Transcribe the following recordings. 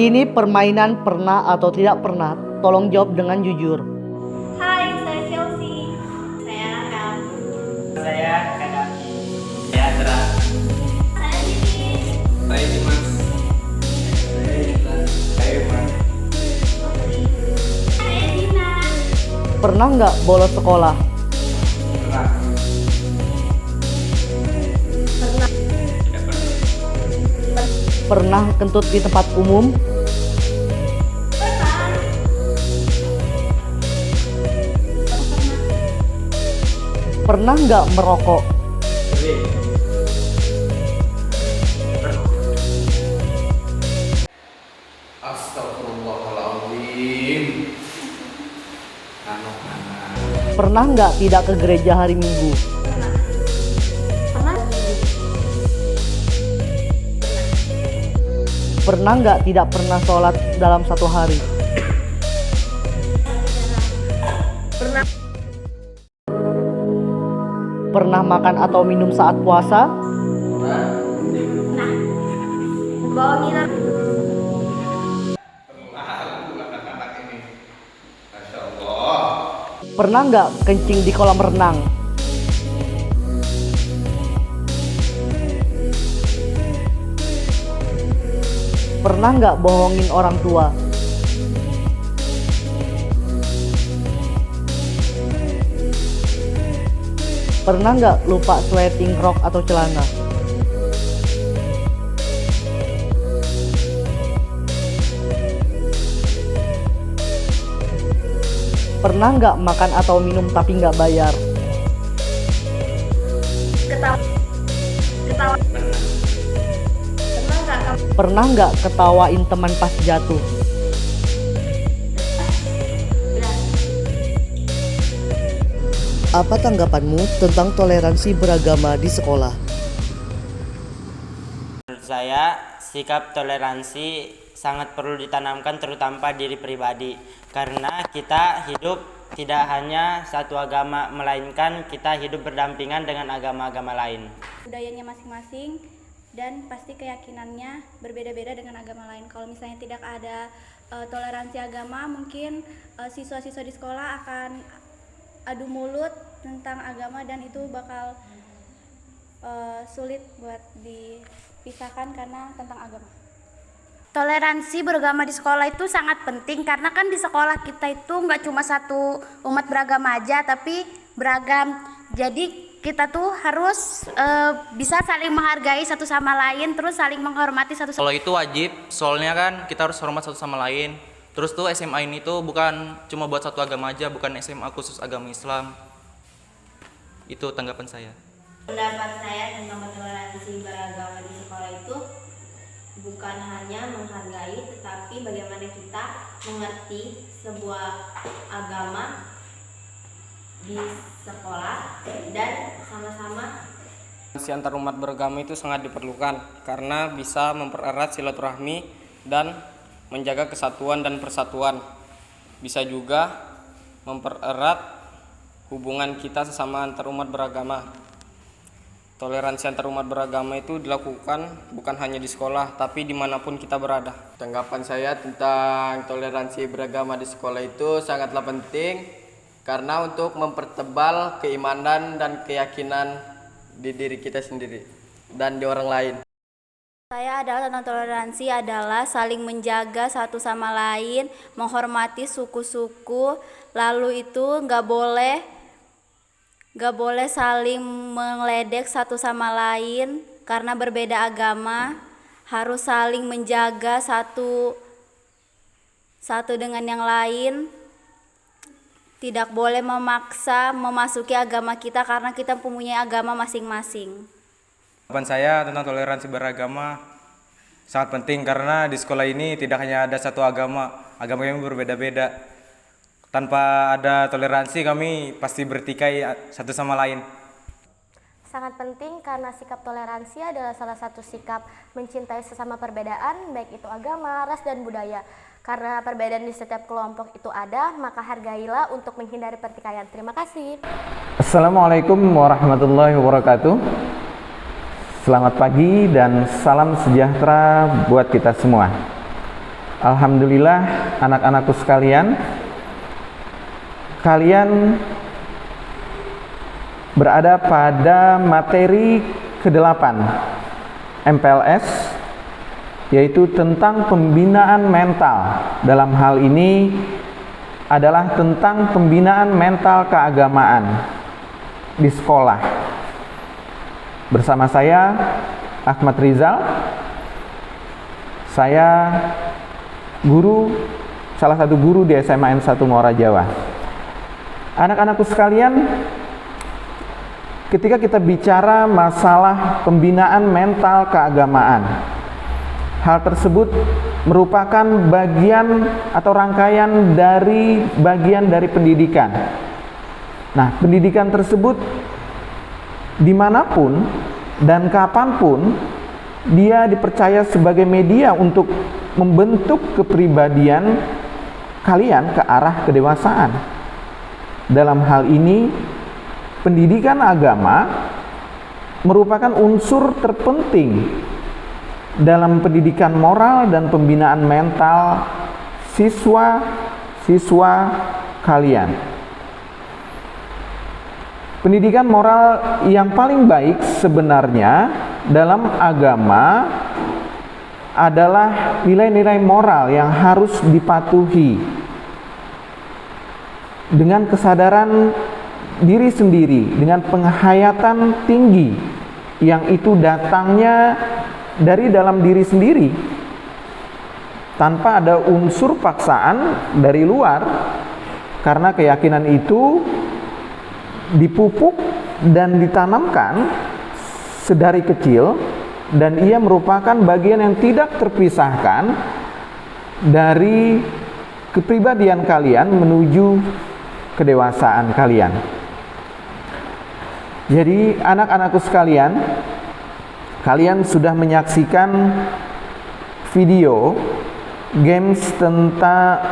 Ini permainan pernah atau tidak pernah. Tolong jawab dengan jujur. Hai, saya Chelsea. Saya Rakam. Saya Kadaki. Saya Azra. Saya Dini. Saya Dimas. Saya Ikhlas. Saya Iman. Saya Dina. Pernah nggak bolos sekolah? Pernah. Pernah. Tidak pernah. Pernah kentut di tempat umum? Pernah. Pernah nggak merokok? Sering. Astagfirullahaladzim. Pernah nggak tidak ke gereja hari Minggu? Pernah. Pernah nggak tidak pernah sholat dalam satu hari? Pernah. Pernah makan atau minum saat puasa? Nah. Bohongin aku. Anak-anak ini, Masya Allah. Pernah nggak kencing di kolam renang? Pernah nggak bohongin orang tua? Pernah nggak lupa sweating rok atau celana? Pernah nggak makan atau minum tapi nggak bayar? Ketawa. Ketawa. Pernah nggak kamu? Pernah nggak ketawain teman pas jatuh? Benar. Apa tanggapanmu tentang toleransi beragama di sekolah? Menurut saya, sikap toleransi sangat perlu ditanamkan terutama diri pribadi. Karena kita hidup tidak hanya satu agama, melainkan kita hidup berdampingan dengan agama-agama lain. Budayanya masing-masing dan pasti keyakinannya berbeda-beda dengan agama lain. Kalau misalnya tidak ada toleransi agama, mungkin siswa-siswa di sekolah akan adu mulut tentang agama dan itu bakal sulit buat dipisahkan karena tentang agama. Toleransi beragama di sekolah itu sangat penting karena kan di sekolah kita itu nggak cuma satu umat beragama aja tapi beragam. Jadi kita tuh harus bisa saling menghargai satu sama lain, terus saling menghormati satu sama lain. Kalau itu wajib, soalnya kan kita harus hormat satu sama lain. Terus tuh SMA ini tuh bukan cuma buat satu agama aja, bukan SMA khusus agama Islam. Itu tanggapan saya. Pendapat saya tentang toleransi beragama di sekolah itu bukan hanya menghargai, tetapi bagaimana kita mengerti sebuah agama di sekolah dan sama-sama. Toleransi antar umat beragama itu sangat diperlukan karena bisa mempererat silaturahmi dan menjaga kesatuan dan persatuan. Bisa juga mempererat hubungan kita sesama antar umat beragama. Toleransi antar umat beragama itu dilakukan bukan hanya di sekolah, tapi dimanapun kita berada. Tanggapan saya tentang toleransi beragama di sekolah itu sangatlah penting karena untuk mempertebal keimanan dan keyakinan di diri kita sendiri dan di orang lain. Saya adalah tentang toleransi adalah saling menjaga satu sama lain, menghormati suku-suku, lalu itu nggak boleh saling meledek satu sama lain karena berbeda agama, harus saling menjaga satu dengan yang lain. Tidak boleh memaksa memasuki agama kita karena kita mempunyai agama masing-masing. Tanggapan saya tentang toleransi beragama sangat penting karena di sekolah ini tidak hanya ada satu agama yang berbeda-beda. Tanpa ada toleransi kami pasti bertikai satu sama lain. Sangat penting karena sikap toleransi adalah salah satu sikap mencintai sesama perbedaan, baik itu agama, ras, dan budaya. Karena perbedaan di setiap kelompok itu ada, maka hargailah untuk menghindari pertikaian. Terima kasih. Assalamualaikum warahmatullahi wabarakatuh. Selamat pagi dan salam sejahtera buat kita semua. Alhamdulillah anak-anakku sekalian, kalian berada pada materi ke-8 MPLS, yaitu tentang pembinaan mental. Dalam hal ini adalah tentang pembinaan mental keagamaan di sekolah. Bersama saya Ahmad Rizal, saya salah satu guru di SMA N1 Muara Jawa. Anak-anakku sekalian, ketika kita bicara masalah pembinaan mental keagamaan, hal tersebut merupakan bagian atau rangkaian dari bagian dari pendidikan. Nah, pendidikan tersebut dimanapun dan kapanpun dia dipercaya sebagai media untuk membentuk kepribadian kalian ke arah kedewasaan. Dalam hal ini, pendidikan agama merupakan unsur terpenting dalam pendidikan moral dan pembinaan mental siswa-siswa kalian. Pendidikan moral yang paling baik sebenarnya dalam agama adalah nilai-nilai moral yang harus dipatuhi dengan kesadaran diri sendiri, dengan penghayatan tinggi yang itu datangnya dari dalam diri sendiri tanpa ada unsur paksaan dari luar, karena keyakinan itu dipupuk dan ditanamkan sedari kecil, dan ia merupakan bagian yang tidak terpisahkan dari kepribadian kalian menuju kedewasaan kalian. Jadi anak-anakku sekalian, kalian sudah menyaksikan video games tentang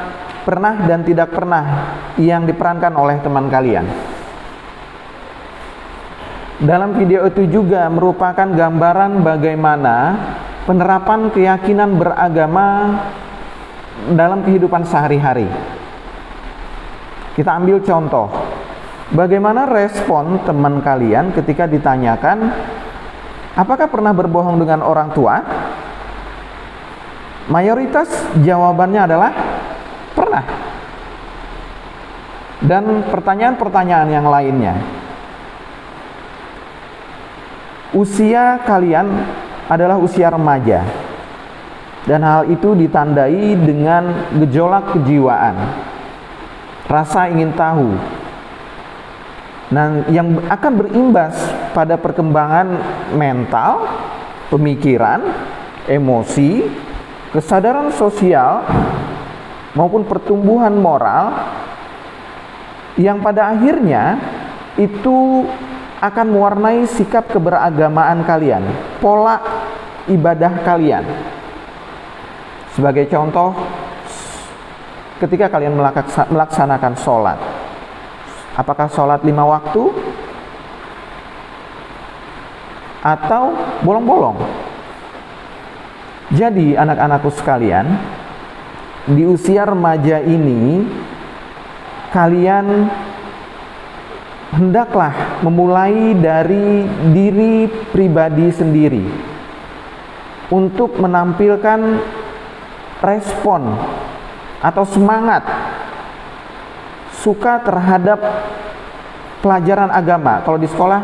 pernah dan tidak pernah yang diperankan oleh teman kalian. Dalam video itu juga merupakan gambaran bagaimana penerapan keyakinan beragama dalam kehidupan sehari-hari. Kita ambil contoh, bagaimana respon teman kalian ketika ditanyakan, apakah pernah berbohong dengan orang tua? Mayoritas jawabannya adalah pernah. Dan pertanyaan-pertanyaan yang lainnya. Usia kalian adalah usia remaja, dan hal itu ditandai dengan gejolak kejiwaan, rasa ingin tahu, dan yang akan berimbas pada perkembangan mental, pemikiran, emosi, kesadaran sosial, maupun pertumbuhan moral, yang pada akhirnya itu akan mewarnai sikap keberagamaan kalian, pola ibadah kalian. Sebagai contoh, ketika kalian melaksanakan sholat, apakah sholat 5 waktu atau bolong-bolong? Jadi anak-anakku sekalian, di usia remaja ini kalian hendaklah memulai dari diri pribadi sendiri untuk menampilkan respon atau semangat suka terhadap pelajaran agama. Kalau di sekolah,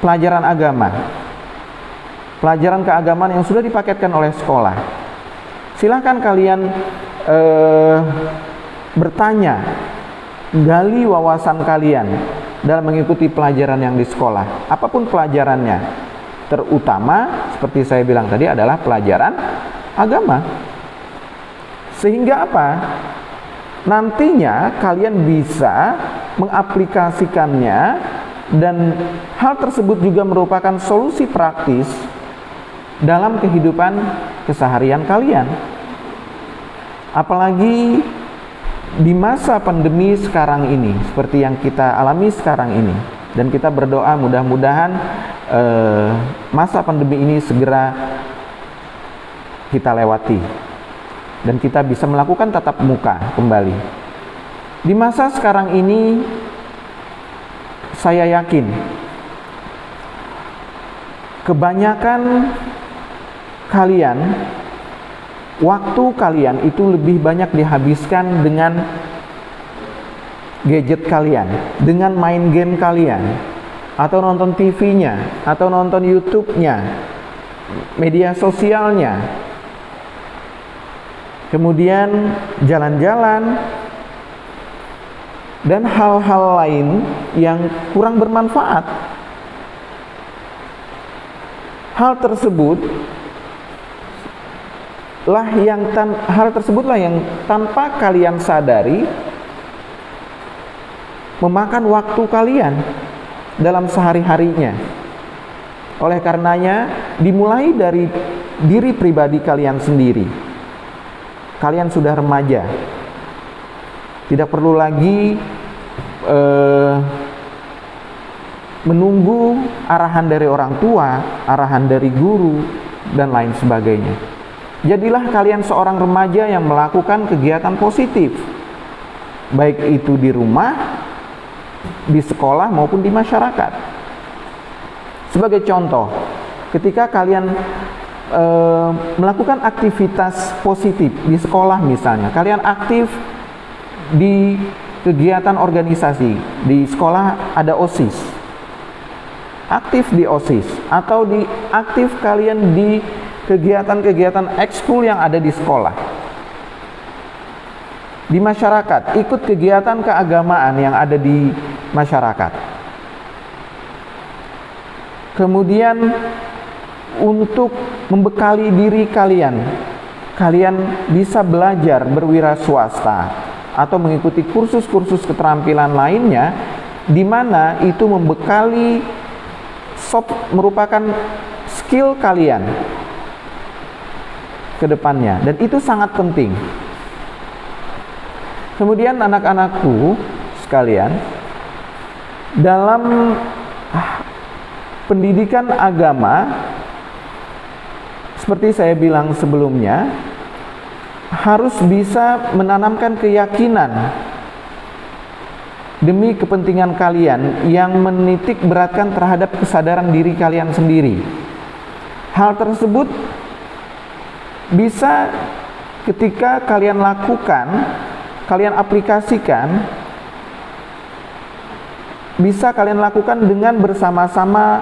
pelajaran agama, pelajaran keagamaan yang sudah dipaketkan oleh sekolah. Silahkan kalian bertanya, gali wawasan kalian dalam mengikuti pelajaran yang di sekolah, apapun pelajarannya, terutama seperti saya bilang tadi adalah pelajaran agama. Sehingga apa? Nantinya kalian bisa mengaplikasikannya, dan hal tersebut juga merupakan solusi praktis dalam kehidupan keseharian kalian. Apalagi di masa pandemi sekarang ini, seperti yang kita alami sekarang ini, dan kita berdoa mudah-mudahan masa pandemi ini segera kita lewati. dan kita bisa melakukan tatap muka kembali. Di masa sekarang ini, saya yakin kebanyakan kalian, waktu kalian itu lebih banyak dihabiskan dengan gadget kalian, dengan main game kalian, atau nonton TV-nya, atau nonton YouTube-nya, media sosialnya, kemudian jalan-jalan, dan hal-hal lain yang kurang bermanfaat. Hal tersebutlah yang tanpa kalian sadari memakan waktu kalian dalam sehari-harinya. Oleh karenanya, dimulai dari diri pribadi kalian sendiri. Kalian sudah remaja, tidak perlu lagi menunggu arahan dari orang tua, arahan dari guru, dan lain sebagainya. Jadilah kalian seorang remaja yang melakukan kegiatan positif, baik itu di rumah, di sekolah, maupun di masyarakat. Sebagai contoh, ketika kalian melakukan aktivitas positif di sekolah misalnya, kalian aktif di kegiatan organisasi, di sekolah ada OSIS, aktif di OSIS, atau aktif kalian di kegiatan-kegiatan ekskul yang ada di sekolah. Di masyarakat, ikut kegiatan keagamaan yang ada di masyarakat. Kemudian untuk membekali diri kalian, kalian bisa belajar berwira swasta atau mengikuti kursus-kursus keterampilan lainnya, di mana itu membekali merupakan skill kalian ke depannya, dan itu sangat penting. Kemudian anak-anakku sekalian, dalam pendidikan agama, seperti saya bilang sebelumnya, harus bisa menanamkan keyakinan demi kepentingan kalian yang menitik beratkan terhadap kesadaran diri kalian sendiri. Hal tersebut bisa ketika kalian lakukan, kalian aplikasikan, bisa kalian lakukan dengan bersama-sama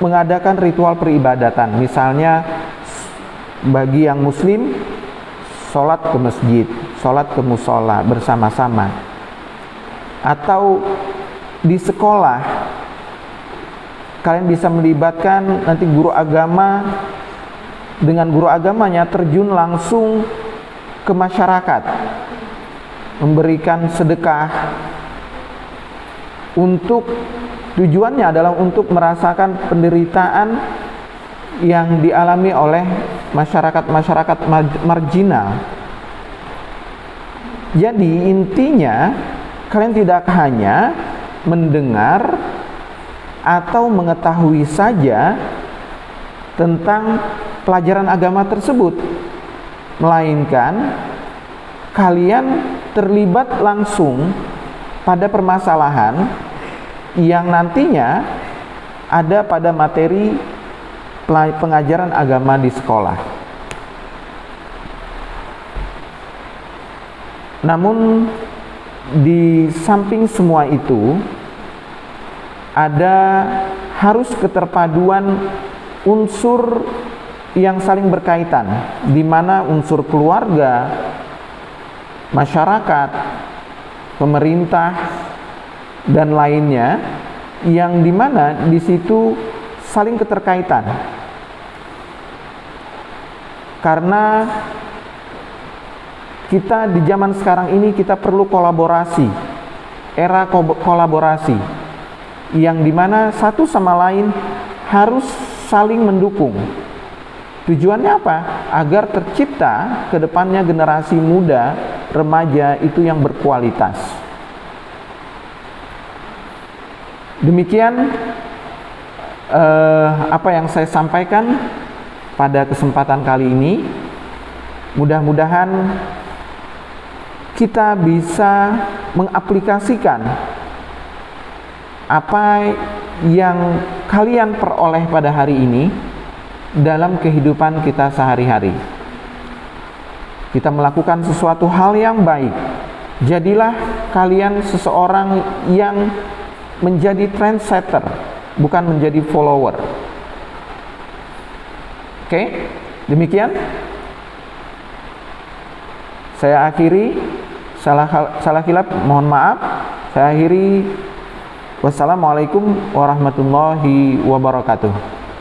mengadakan ritual peribadatan. Misalnya bagi yang muslim, sholat ke masjid, sholat ke musola bersama-sama. Atau di sekolah, kalian bisa melibatkan nanti guru agama, dengan guru agamanya terjun langsung ke masyarakat, memberikan sedekah, untuk tujuannya adalah untuk merasakan penderitaan yang dialami oleh masyarakat marginal. Jadi intinya, kalian tidak hanya mendengar atau mengetahui saja tentang pelajaran agama tersebut, melainkan kalian terlibat langsung pada permasalahan yang nantinya ada pada materi pengajaran agama di sekolah. Namun di samping semua itu, harus keterpaduan unsur yang saling berkaitan, di mana unsur keluarga, masyarakat, pemerintah, dan lainnya, yang dimana di situ saling keterkaitan. Karena kita di zaman sekarang ini kita perlu kolaborasi, era kolaborasi, yang dimana satu sama lain harus saling mendukung. Tujuannya apa? Agar tercipta ke depannya generasi muda, remaja itu yang berkualitas. Demikian apa yang saya sampaikan. pada kesempatan kali ini. Mudah-mudahan kita bisa mengaplikasikan apa yang kalian peroleh pada hari ini dalam kehidupan kita sehari-hari. Kita melakukan sesuatu hal yang baik. Jadilah kalian seseorang yang menjadi trendsetter, bukan menjadi follower. Oke, demikian. Saya akhiri, salah khilaf mohon maaf. Saya akhiri. Wassalamualaikum warahmatullahi wabarakatuh.